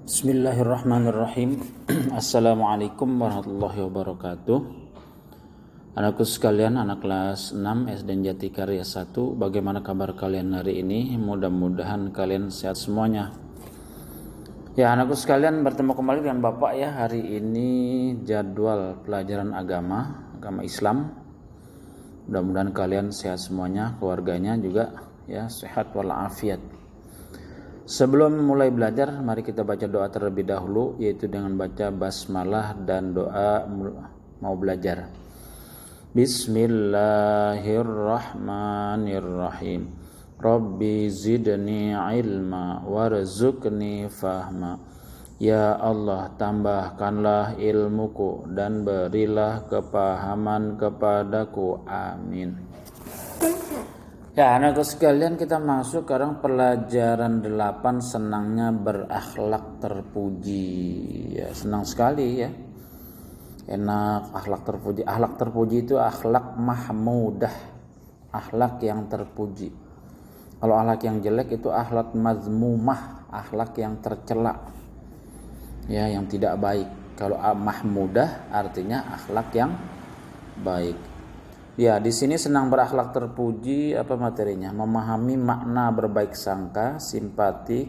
Bismillahirrahmanirrahim. Assalamualaikum warahmatullahi wabarakatuh. Anakku sekalian, anak kelas 6 SD Jati Karya 1, bagaimana kabar kalian hari ini? Mudah-mudahan kalian sehat semuanya. Ya, anakku sekalian, bertemu kembali dengan Bapak ya. Hari ini jadwal pelajaran agama Islam. Mudah-mudahan kalian sehat semuanya, keluarganya juga ya, sehat walafiat. Sebelum mulai belajar, mari kita baca doa terlebih dahulu, yaitu dengan baca basmalah dan doa mau belajar. Bismillahirrahmanirrahim. Rabbi zidni ilma warzuqni fahma. Ya Allah, tambahkanlah ilmuku dan berilah kepahaman kepadaku. Amin. Ya, anakku sekalian, kita masuk sekarang pelajaran 8, senangnya berakhlak terpuji. Ya, senang sekali ya. Enak akhlak terpuji. Akhlak terpuji itu akhlak mahmudah, akhlak yang terpuji. Kalau akhlak yang jelek itu akhlak mazmumah, akhlak yang tercela. Ya, yang tidak baik. Kalau mahmudah artinya akhlak yang baik. Ya, di sini senang berakhlak terpuji, apa materinya? Memahami makna berbaik sangka, simpati,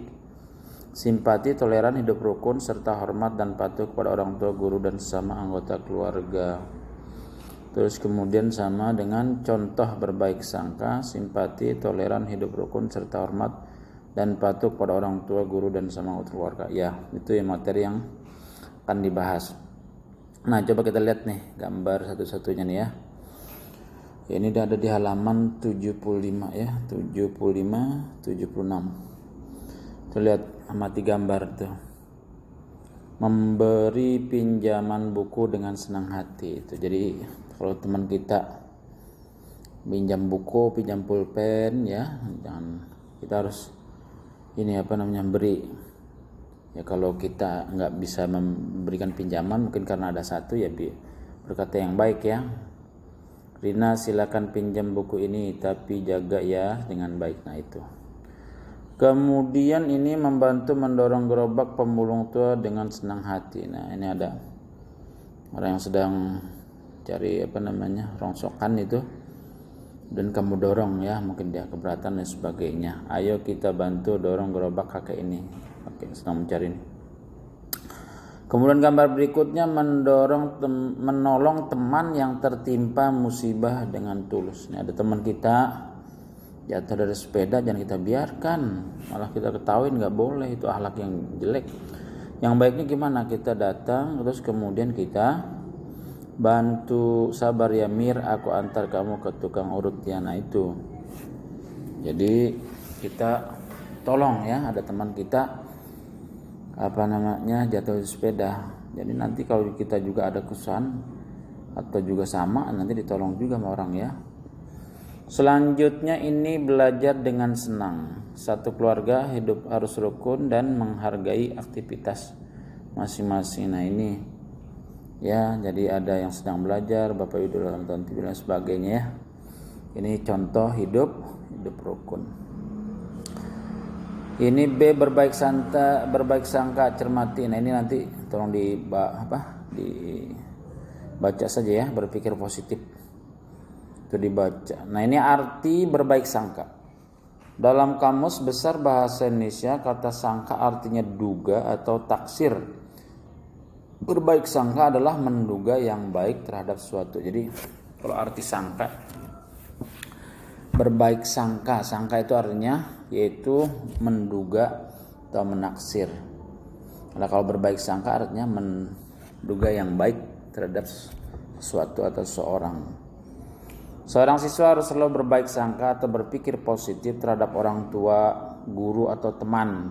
toleran, hidup rukun, serta hormat dan patuh kepada orang tua, guru, dan sesama anggota keluarga. Terus kemudian sama dengan contoh berbaik sangka, simpati, toleran, hidup rukun, serta hormat dan patuh kepada orang tua, guru, dan sesama anggota keluarga. Ya, itu yang materi yang akan dibahas. Nah, coba kita lihat nih gambar satu-satunya nih ya. Ini ada di halaman 75 ya, 75, 76. Tuh lihat, amati gambar tuh. Memberi pinjaman buku dengan senang hati itu. Jadi kalau teman kita pinjam buku, pinjam pulpen ya, jangan, kita harus beri. Ya, kalau kita nggak bisa memberikan pinjaman, mungkin karena ada satu ya, berkata yang baik ya. Rina, silakan pinjam buku ini, tapi jaga ya dengan baik. Nah itu. Kemudian ini membantu mendorong gerobak pemulung tua dengan senang hati. Nah, ini ada orang yang sedang cari rongsokan itu, dan kamu dorong ya, mungkin dia keberatan dan sebagainya. Ayo kita bantu dorong gerobak kakek ini. Oke, sedang mencari ini. Kemudian gambar berikutnya menolong teman yang tertimpa musibah dengan tulus. Ini ada teman kita jatuh dari sepeda, jangan kita biarkan, malah kita ketahuin, nggak boleh, itu akhlak yang jelek. Yang baiknya gimana? Kita datang terus kemudian kita bantu, sabar ya Mir, aku antar kamu ke tukang urut ya. Nah itu. Jadi kita tolong ya, ada teman kita jatuh di sepeda. Jadi nanti kalau kita juga ada kesan atau juga sama, nanti ditolong juga sama orang ya. Selanjutnya ini belajar dengan senang. Satu keluarga hidup harus rukun dan menghargai aktivitas masing-masing. Nah ini ya, jadi ada yang sedang belajar, Bapak Ibu dalam tahun dan sebagainya ya. Ini contoh hidup rukun. Ini B, berbaik sangka, cermati. Nah ini nanti tolong dibaca saja ya, berpikir positif. Itu dibaca. Nah ini arti berbaik sangka. Dalam Kamus Besar Bahasa Indonesia, kata sangka artinya duga atau taksir. Berbaik sangka adalah menduga yang baik terhadap sesuatu. Jadi kalau arti sangka, berbaik sangka itu artinya yaitu menduga atau menaksir. Nah, kalau berbaik sangka artinya menduga yang baik terhadap sesuatu atau seseorang. Seorang siswa harus selalu berbaik sangka atau berpikir positif terhadap orang tua, guru, atau teman.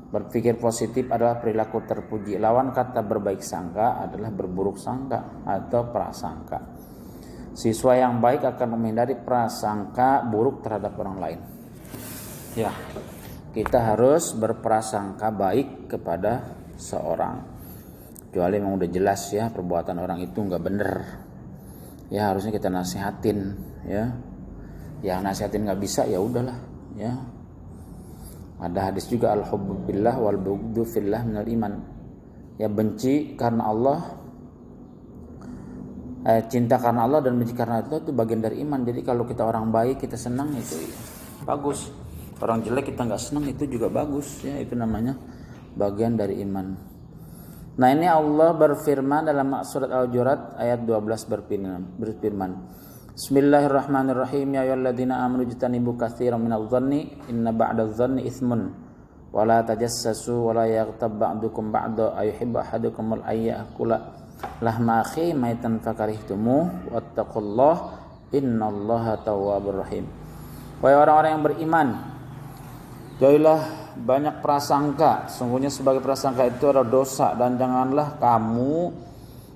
Berpikir positif adalah perilaku terpuji. Lawan kata berbaik sangka adalah berburuk sangka atau prasangka. Siswa yang baik akan menghindari prasangka buruk terhadap orang lain. Ya, kita harus berprasangka baik kepada seorang, kecuali memang udah jelas ya perbuatan orang itu nggak bener. Ya harusnya kita nasihatin ya. Yang nasihatin nggak bisa ya udahlah ya. Ada hadis juga al-hubbu billah wal bughdu fillah minal iman. Ya, benci karena Allah, cinta karena Allah dan benci karena Allah itu bagian dari iman. Jadi kalau kita orang baik kita senang itu bagus. Orang jelek kita nggak senang itu juga bagus ya, itu namanya bagian dari iman. Nah, ini Allah berfirman dalam surat Al-Hujurat ayat 12 berfirman, Bismillahirrahmanirrahim, ya ayyuhalladzina amanu ijtanibu katsiran minadh-dhanni inna ba'dadh-dhanni itsmun wa la tajassasu wa la yaghtab ba'dukum ba'da ayuhibbu ahadukum al-ayyakula lahma akhi maitan fakarihtumuh wattaqullaha innallaha tawwabur rahim. Wahai orang-orang yang beriman, jauhilah banyak prasangka, sungguhnya sebagai prasangka itu adalah dosa, dan janganlah kamu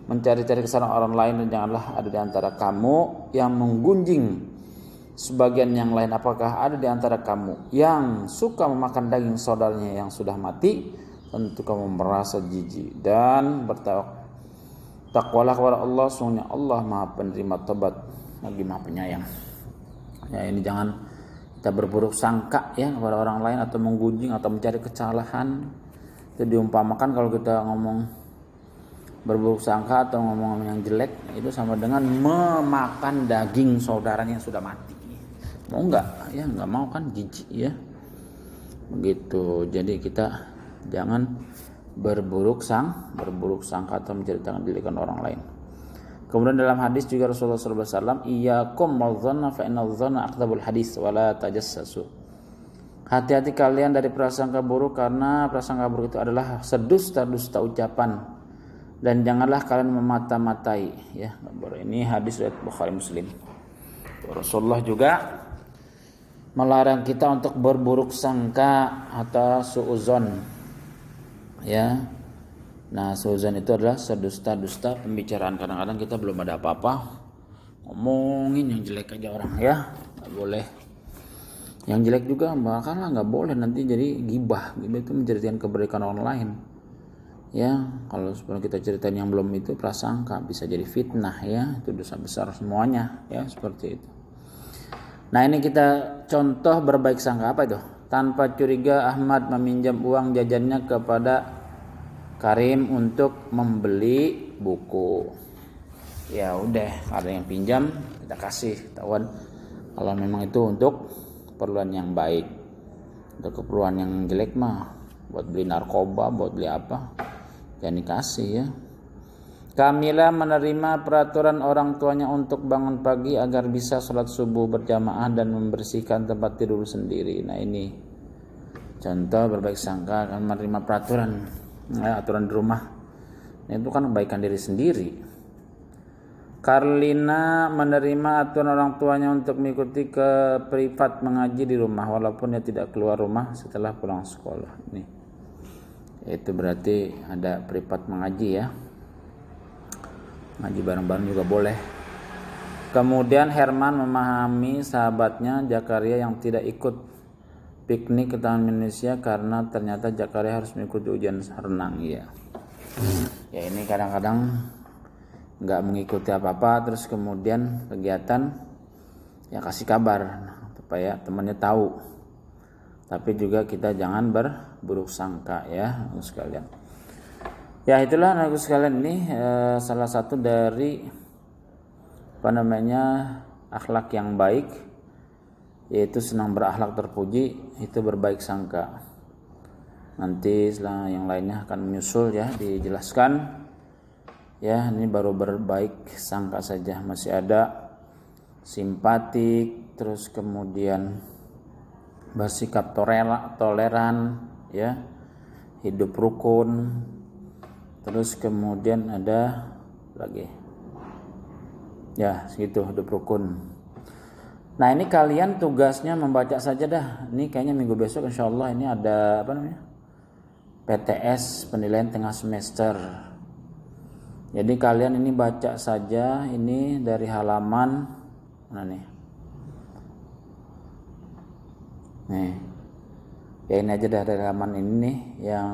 mencari-cari kesalahan orang lain, dan janganlah ada di antara kamu yang menggunjing sebagian yang lain. Apakah ada di antara kamu yang suka memakan daging saudaranya yang sudah mati? Tentu kamu merasa jijik, dan bertakwalah kepada Allah, sungguhnya Allah Maha penerima tobat lagi Maha penyayang. Ya, ini jangan kita berburuk sangka ya kepada orang lain atau menggunjing atau mencari kesalahan. Itu diumpamakan kalau kita ngomong berburuk sangka atau ngomong yang jelek itu sama dengan memakan daging saudaranya yang sudah mati. Mau nggak? Ya nggak mau kan, jijik ya. Begitu. Jadi kita jangan berburuk sangka atau menceritakan dirikan orang lain. Kemudian dalam hadis juga Rasulullah SAW, iyyakum wadh-dhanna fa inadh-dhanna akdzabul hadis wa la tajassasu. Hati-hati kalian dari prasangka buruk, karena prasangka buruk itu adalah sedusta-dusta ucapan, dan janganlah kalian memata-matai ya. Ini hadis riwayat Bukhari Muslim. Rasulullah juga melarang kita untuk berburuk sangka atau suudzon ya. Nah, suudzon itu adalah sedusta-dusta pembicaraan. Kadang-kadang kita belum ada apa-apa ngomongin yang jelek aja orang ya, nggak boleh. Yang jelek juga bahkan nggak boleh, nanti jadi gibah. Gibah itu menceritakan kebaikan orang lain ya. Kalau sebelum kita ceritain yang belum itu prasangka, bisa jadi fitnah ya, itu dosa besar semuanya ya, seperti itu. Nah, ini kita contoh berbaik sangka. Apa itu? Tanpa curiga Ahmad meminjam uang jajannya kepada Karim untuk membeli buku. Ya udah, ada yang pinjam kita kasih, tahuan kalau memang itu untuk keperluan yang baik. Untuk keperluan yang jelek mah buat beli narkoba, buat beli apa, jangan dikasih ya. Kamila menerima peraturan orang tuanya untuk bangun pagi agar bisa sholat subuh berjamaah dan membersihkan tempat tidur sendiri. Nah, ini contoh berbaik sangka, kan menerima peraturan aturan di rumah. Nah, itu kan kebaikan diri sendiri. Karlina menerima aturan orang tuanya untuk mengikuti ke privat mengaji di rumah walaupun dia tidak keluar rumah setelah pulang sekolah. Nih, itu berarti ada privat mengaji ya. Ngaji bareng-bareng juga boleh. Kemudian Herman memahami sahabatnya Zakaria yang tidak ikut piknik ke Taman Indonesia karena ternyata Zakaria harus mengikuti ujian renang ya. Ya, ini kadang-kadang nggak mengikuti apa-apa, terus kemudian kegiatan ya kasih kabar supaya temannya tahu. Tapi juga kita jangan berburuk sangka ya sekalian. Ya, itulah anak sekalian, ini salah satu dari akhlak yang baik, yaitu senang berakhlak terpuji, itu berbaik sangka. Nanti setelah yang lainnya akan menyusul ya, dijelaskan ya. Ini baru berbaik sangka saja, masih ada simpatik, terus kemudian bersikap toleran ya, hidup rukun, terus kemudian ada lagi ya segitu, hidup rukun. Nah, ini kalian tugasnya membaca saja dah. Ini kayaknya minggu besok insyaallah ini ada PTS, penilaian tengah semester. Jadi kalian ini baca saja, ini dari halaman mana nih? Nih. Ya, ini aja dari halaman ini nih yang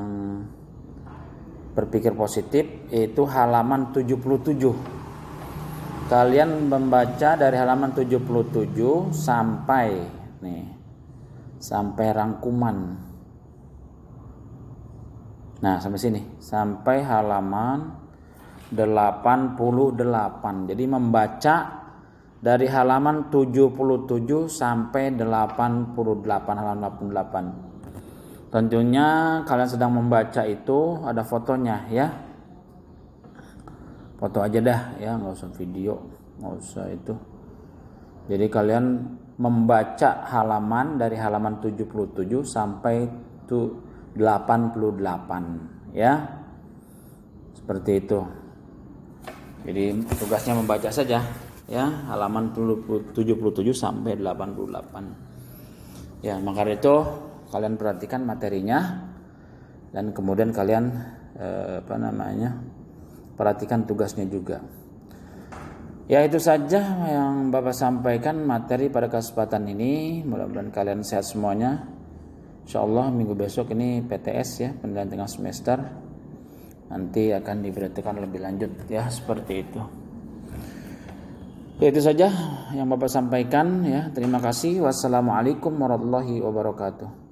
berpikir positif, yaitu halaman 77. Kalian membaca dari halaman 77 sampai rangkuman Nah, sampai sini, sampai halaman 88. Jadi membaca dari halaman 77 sampai 88, halaman 88. Tentunya kalian sedang membaca itu ada fotonya ya. Foto aja dah ya, nggak usah video, nggak usah itu. Jadi kalian membaca halaman dari halaman 77 sampai 88 ya. Seperti itu. Jadi tugasnya membaca saja ya, halaman 77 sampai 88. Ya, maka itu kalian perhatikan materinya dan kemudian kalian perhatikan tugasnya juga. Ya, itu saja yang Bapak sampaikan materi pada kesempatan ini. Mudah-mudahan kalian sehat semuanya. Insyaallah minggu besok ini PTS ya, penilaian tengah semester. Nanti akan diberitakan lebih lanjut ya, seperti itu. Ya, itu saja yang Bapak sampaikan ya. Terima kasih. Wassalamualaikum warahmatullahi wabarakatuh.